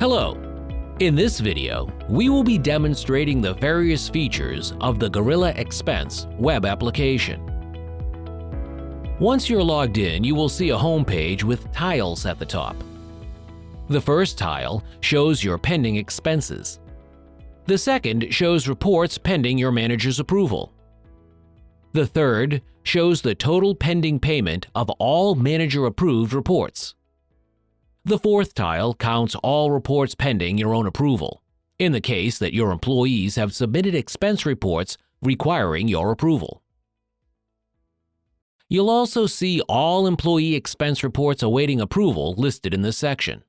Hello! In this video, we will be demonstrating the various features of the Gorilla Expense web application. Once you're logged in, you will see a home page with tiles at the top. The first tile shows your pending expenses. The second shows reports pending your manager's approval. The third shows the total pending payment of all manager-approved reports. The fourth tile counts all reports pending your own approval, in the case that your employees have submitted expense reports requiring your approval. You'll also see all employee expense reports awaiting approval listed in this section.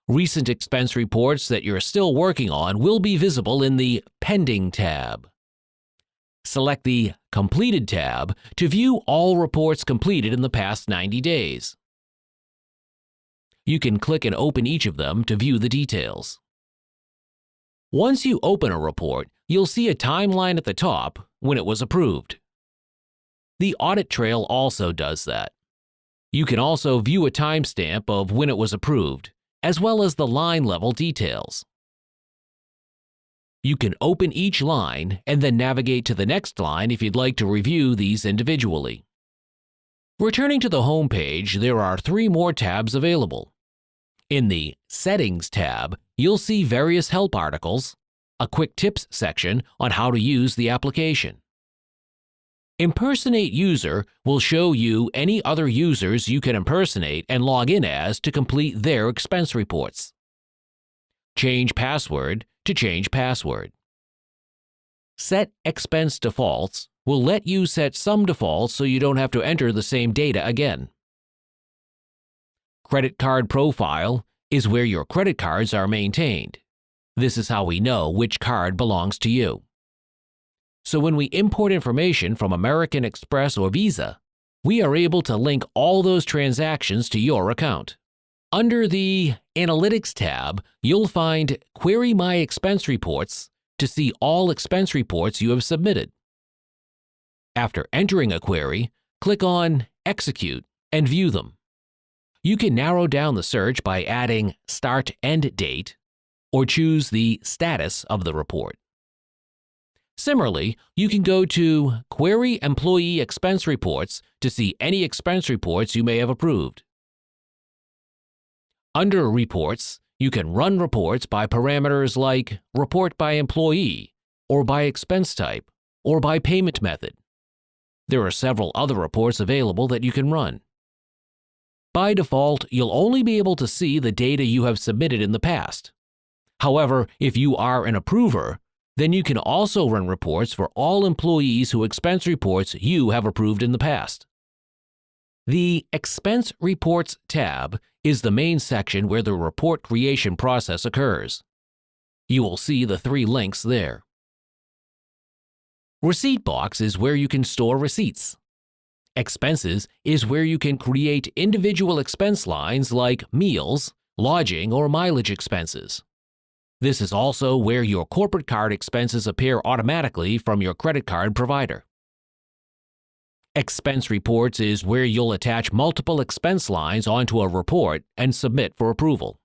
Recent expense reports that you're still working on will be visible in the Pending tab. Select the Completed tab to view all reports completed in the past 90 days. You can click and open each of them to view the details. Once you open a report, you'll see a timeline at the top when it was approved. The audit trail also does that. You can also view a timestamp of when it was approved, as well as the line level details. You can open each line and then navigate to the next line if you'd like to review these individually. Returning to the home page, there are 3 more tabs available. In the Settings tab, you'll see various help articles, a quick tips section on how to use the application. Impersonate User will show you any other users you can impersonate and log in as to complete their expense reports. Change Password to change password. Set Expense Defaults will let you set some defaults so you don't have to enter the same data again. Credit Card Profile is where your credit cards are maintained. This is how we know which card belongs to you. So when we import information from American Express or Visa, we are able to link all those transactions to your account. Under the Analytics tab, you'll find Query My Expense Reports to see all expense reports you have submitted. After entering a query, click on Execute and view them. You can narrow down the search by adding Start-End Date or choose the status of the report. Similarly, you can go to Query Employee Expense Reports to see any expense reports you may have approved. Under Reports, you can run reports by parameters like Report by Employee, or by expense type, or by payment method. There are several other reports available that you can run. By default, you'll only be able to see the data you have submitted in the past. However, if you are an approver, then you can also run reports for all employees whose expense reports you have approved in the past. The Expense Reports tab is the main section where the report creation process occurs. You will see the 3 links there. Receipt Box is where you can store receipts. Expenses is where you can create individual expense lines like meals, lodging, or mileage expenses. This is also where your corporate card expenses appear automatically from your credit card provider. Expense Reports is where you'll attach multiple expense lines onto a report and submit for approval.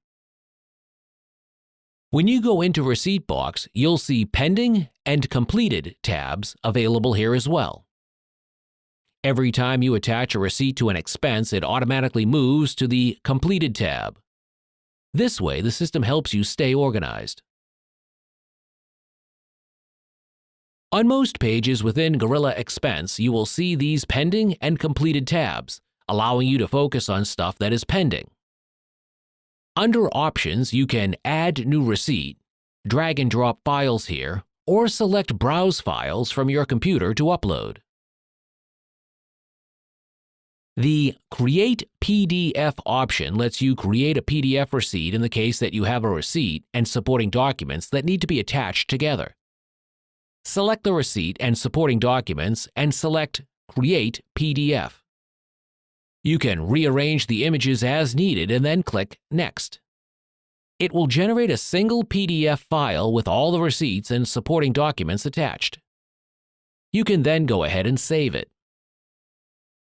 When you go into Receipt Box, you'll see Pending and Completed tabs available here as well. Every time you attach a receipt to an expense, it automatically moves to the Completed tab. This way, the system helps you stay organized. On most pages within Gorilla Expense, you will see these Pending and Completed tabs, allowing you to focus on stuff that is pending. Under Options, you can add new receipt, drag and drop files here, or select Browse files from your computer to upload. The Create PDF option lets you create a PDF receipt in the case that you have a receipt and supporting documents that need to be attached together. Select the receipt and supporting documents and select Create PDF. You can rearrange the images as needed and then click Next. It will generate a single PDF file with all the receipts and supporting documents attached. You can then go ahead and save it.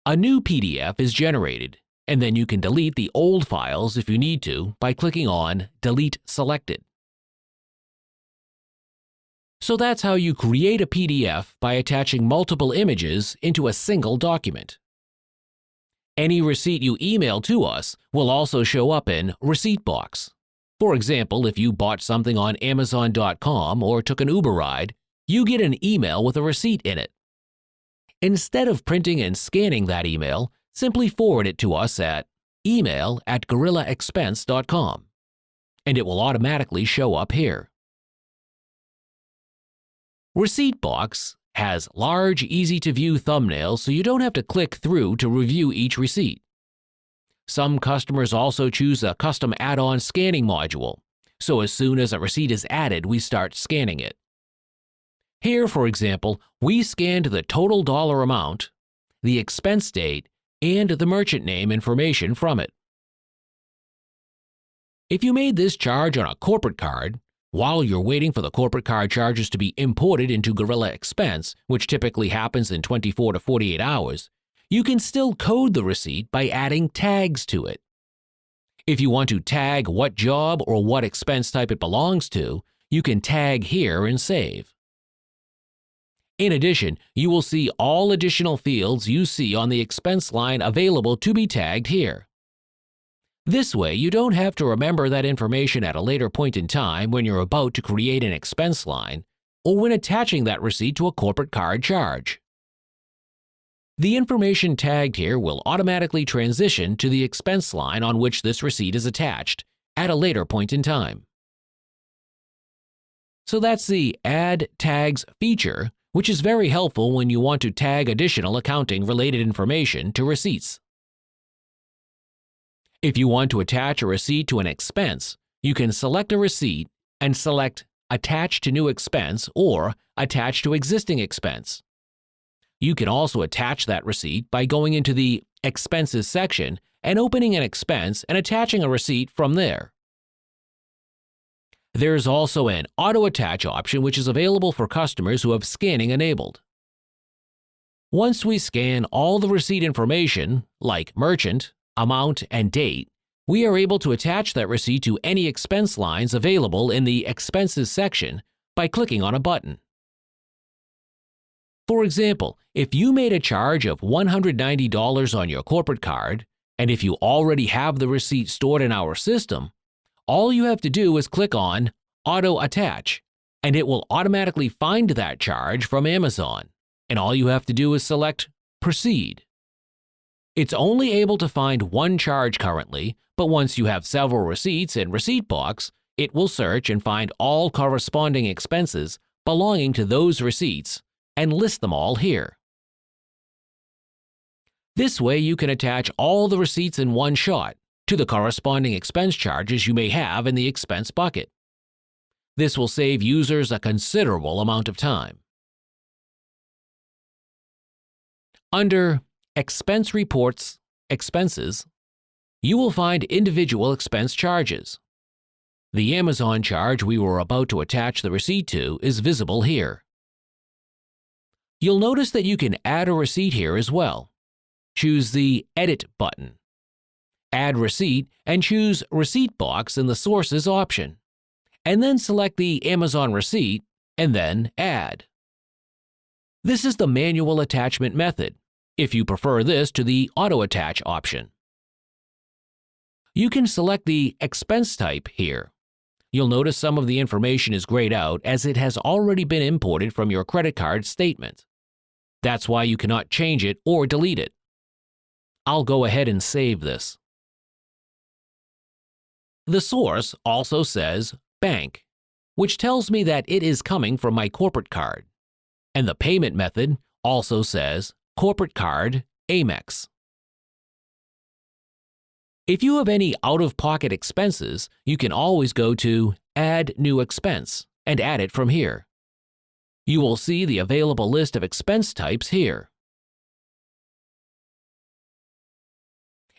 A new PDF is generated, and then you can delete the old files if you need to by clicking on Delete Selected. So that's how you create a PDF by attaching multiple images into a single document. Any receipt you email to us will also show up in Receipt Box. For example, if you bought something on Amazon.com or took an Uber ride, you get an email with a receipt in it. Instead of printing and scanning that email, simply forward it to us at email@gorillaexpense.com, and it will automatically show up here. Receipt Box has large, easy-to-view thumbnails so you don't have to click through to review each receipt. Some customers also choose a custom add-on scanning module, so as soon as a receipt is added, we start scanning it. Here, for example, we scanned the total dollar amount, the expense date, and the merchant name information from it. If you made this charge on a corporate card, while you're waiting for the corporate card charges to be imported into Gorilla Expense, which typically happens in 24 to 48 hours, you can still code the receipt by adding tags to it. If you want to tag what job or what expense type it belongs to, you can tag here and save. In addition, you will see all additional fields you see on the expense line available to be tagged here. This way, you don't have to remember that information at a later point in time when you're about to create an expense line or when attaching that receipt to a corporate card charge. The information tagged here will automatically transition to the expense line on which this receipt is attached at a later point in time. So that's the Add Tags feature, which is very helpful when you want to tag additional accounting-related information to receipts. If you want to attach a receipt to an expense, you can select a receipt and select Attach to New Expense or Attach to Existing Expense. You can also attach that receipt by going into the Expenses section and opening an expense and attaching a receipt from there. There's also an Auto Attach option which is available for customers who have scanning enabled. Once we scan all the receipt information, like merchant, amount, and date, we are able to attach that receipt to any expense lines available in the Expenses section by clicking on a button. For example, if you made a charge of $190 on your corporate card, and if you already have the receipt stored in our system, all you have to do is click on Auto Attach, and it will automatically find that charge from Amazon, and all you have to do is select Proceed. It's only able to find one charge currently, but once you have several receipts in Receipt Box, it will search and find all corresponding expenses belonging to those receipts and list them all here. This way you can attach all the receipts in one shot to the corresponding expense charges you may have in the expense bucket. This will save users a considerable amount of time. Under Expense Reports, Expenses, you will find individual expense charges. The Amazon charge we were about to attach the receipt to is visible here. You'll notice that you can add a receipt here as well. Choose the Edit button. Add Receipt and choose Receipt Box in the Sources option, and then select the Amazon receipt and then Add. This is the manual attachment method, if you prefer this to the Auto Attach option. You can select the expense type here. You'll notice some of the information is grayed out as it has already been imported from your credit card statement. That's why you cannot change it or delete it. I'll go ahead and save this. The source also says Bank, which tells me that it is coming from my corporate card. And the payment method also says Corporate Card Amex. If you have any out-of-pocket expenses, you can always go to Add New Expense and add it from here. You will see the available list of expense types here.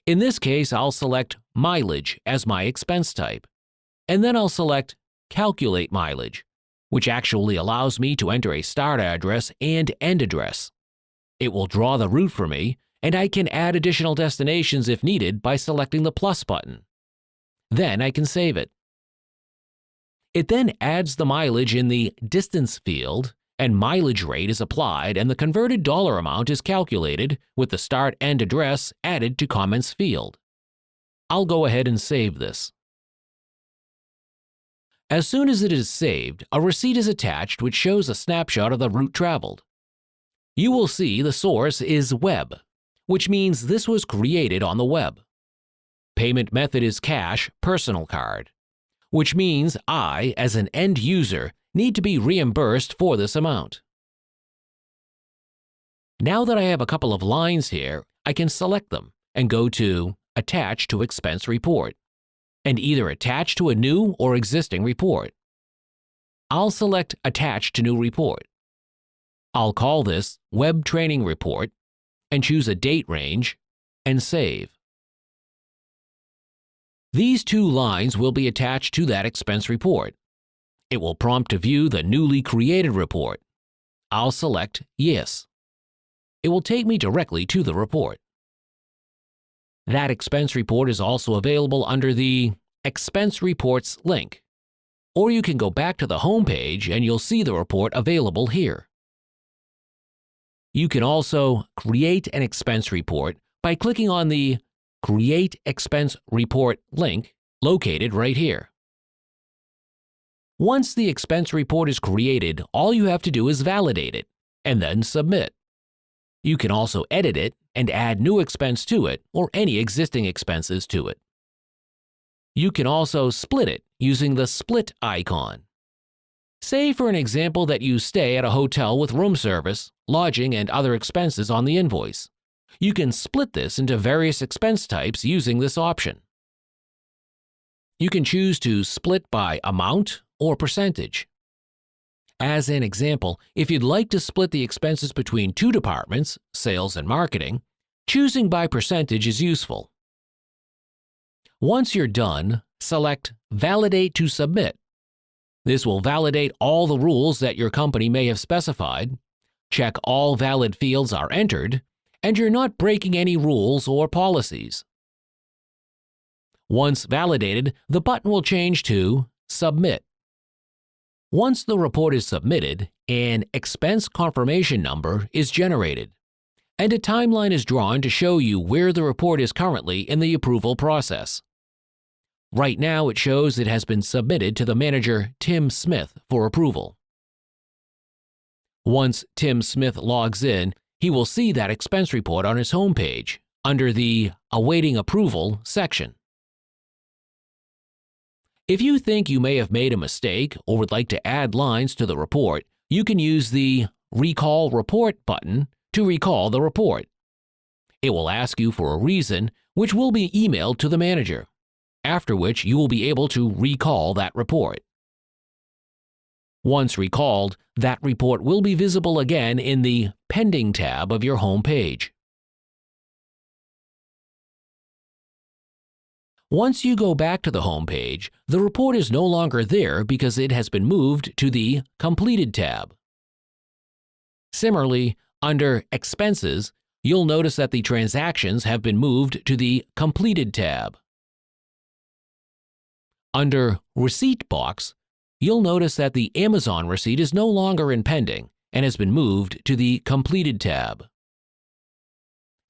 In this case, I'll select Mileage as my expense type, and then I'll select Calculate Mileage, which actually allows me to enter a start address and end address. It will draw the route for me, and I can add additional destinations if needed by selecting the plus button. Then I can save it. It then adds the mileage in the distance field, and mileage rate is applied and the converted dollar amount is calculated with the start and address added to comments field. I'll go ahead and save this. As soon as it is saved, a receipt is attached which shows a snapshot of the route traveled. You will see the source is web, which means this was created on the web. Payment method is cash, personal card, which means I, as an end user, need to be reimbursed for this amount. Now that I have a couple of lines here, I can select them and go to Attach to Expense Report, and either attach to a new or existing report. I'll select Attach to New Report. I'll call this Web Training Report and choose a date range and save. These two lines will be attached to that expense report. It will prompt to view the newly created report. I'll select Yes. It will take me directly to the report. That expense report is also available under the Expense Reports link, or you can go back to the home page and you'll see the report available here. You can also create an expense report by clicking on the Create Expense Report link located right here. Once the expense report is created, all you have to do is validate it and then submit. You can also edit it and add new expense to it or any existing expenses to it. You can also split it using the split icon. Say for an example that you stay at a hotel with room service, lodging, and other expenses on the invoice. You can split this into various expense types using this option. You can choose to split by amount or percentage. As an example, if you'd like to split the expenses between two departments, sales and marketing, choosing by percentage is useful. Once you're done, select Validate to Submit. This will validate all the rules that your company may have specified, check all valid fields are entered, and you're not breaking any rules or policies. Once validated, the button will change to Submit. Once the report is submitted, an expense confirmation number is generated, and a timeline is drawn to show you where the report is currently in the approval process. Right now, it shows it has been submitted to the manager, Tim Smith, for approval. Once Tim Smith logs in, he will see that expense report on his home page under the Awaiting Approval section. If you think you may have made a mistake or would like to add lines to the report, you can use the Recall Report button to recall the report. It will ask you for a reason, which will be emailed to the manager, after which you will be able to recall that report. Once recalled, that report will be visible again in the Pending tab of your home page. Once you go back to the home page, the report is no longer there because it has been moved to the Completed tab. Similarly, under Expenses, you'll notice that the transactions have been moved to the Completed tab. Under Receipt box, you'll notice that the Amazon receipt is no longer in Pending and has been moved to the Completed tab.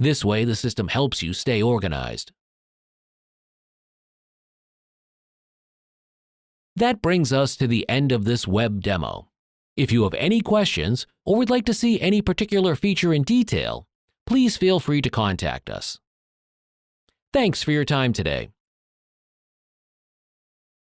This way, the system helps you stay organized. That brings us to the end of this web demo. If you have any questions or would like to see any particular feature in detail, please feel free to contact us. Thanks for your time today.